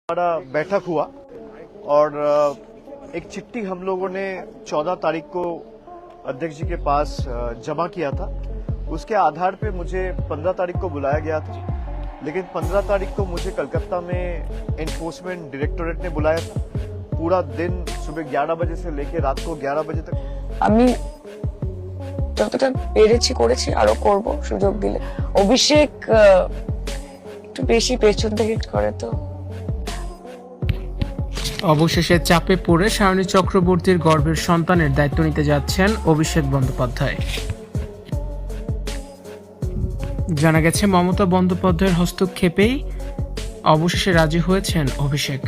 हमारा बैठक हुआ और एक चिट्ठी हम लोगों ने 14 तारीख को अध्यक्ष जी के पास जमा किया था। उसके आधार पे मुझे 15 तारीख को बुलाया गया था, लेकिन 15 तारीख को मुझे कलकत्ता में एनफोर्समेंट डायरेक्टोरेट ने बुलाया था। पूरा दिन सुबह 11 बजे से लेकर रात को 11 बजे तक আমি যতটা পেরেছি করেছি, আরো করব সুযোগ দিলে। অভিষেক একটু বেশি পেছন থেকে করে তো। অবশেষে চাপে পড়ে সায়নী চক্রবর্তীর গর্ভের সন্তানের দায়িত্ব নিতে যাচ্ছেন অভিষেক বন্দ্যোপাধ্যায়। জানা গেছে মমতা বন্দ্যোপাধ্যায়ের হস্তক্ষেপেই অবশেষে রাজি হয়েছেন অভিষেক।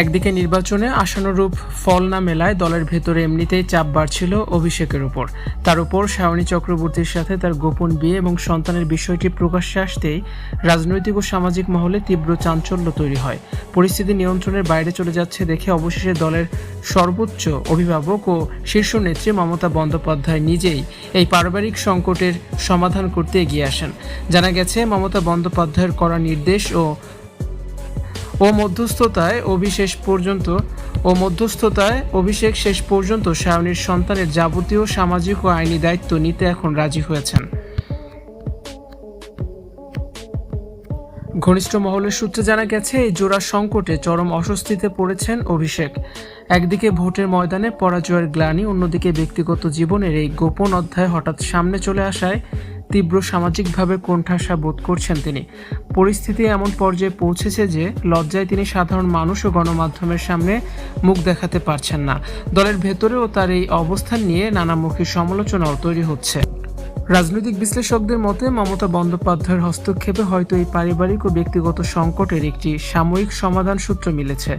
একদিকে নির্বাচনে আশানুরূপ ফল না মেলায় দলের ভেতরে এমনিতেই চাপ বাড়ছিল অভিষেকের উপর। তার উপর সায়নী চক্রবর্তীর সাথে তার গোপন বিয়ে এবং সন্তানের বিষয়টি প্রকাশ্যে আসতেই রাজনৈতিক ও সামাজিক মহলে তীব্র চাঞ্চল্য তৈরি হয়। পরিস্থিতি নিয়ন্ত্রণের বাইরে চলে যাচ্ছে দেখে অবশেষে দলের সর্বোচ্চ অভিভাবক ও শীর্ষ নেত্রী মমতা বন্দ্যোপাধ্যায় নিজেই এই পারিবারিক সংকটের সমাধান করতে এগিয়ে আসেন। জানা গেছে মমতা বন্দ্যোপাধ্যায়ের করা নির্দেশ ও মধ্যস্থতায় অভিষেক শেষ পর্যন্ত সায়নীর সন্তানের যাবতীয় সামাজিক ও আইনি দায়িত্ব নিতে এখন রাজি হয়েছেন। ঘনিষ্ঠ মহলের সূত্রে জানা গেছে এই জোড়া সংকটে চরম অস্বস্তিতে পড়েছেন অভিষেক। একদিকে ভোটের ময়দানে পরাজয়ের গ্লানি, অন্যদিকে ব্যক্তিগত জীবনের এই গোপন অধ্যায় হঠাৎ সামনে চলে আসায় তীব্র সামাজিকভাবে কোণঠাসা বোধ করছেন তিনি। পরিস্থিতি এমন পর্যায়ে পৌঁছেছে যে লজ্জায় তিনি সাধারণ মানুষ ও গণমাধ্যমের সামনে মুখ দেখাতে পারছেন না। দলের ভেতরেও তার এই অবস্থান নিয়ে নানামুখী সমালোচনাও তৈরি হচ্ছে। রাজনৈতিক বিশ্লেষকদের মতে মমতা বন্দ্যোপাধ্যায়ের হস্তক্ষেপে হয়তো এই পারিবারিক ও ব্যক্তিগত সংকটের একটি সাময়িক সমাধান সূত্র মিলেছে।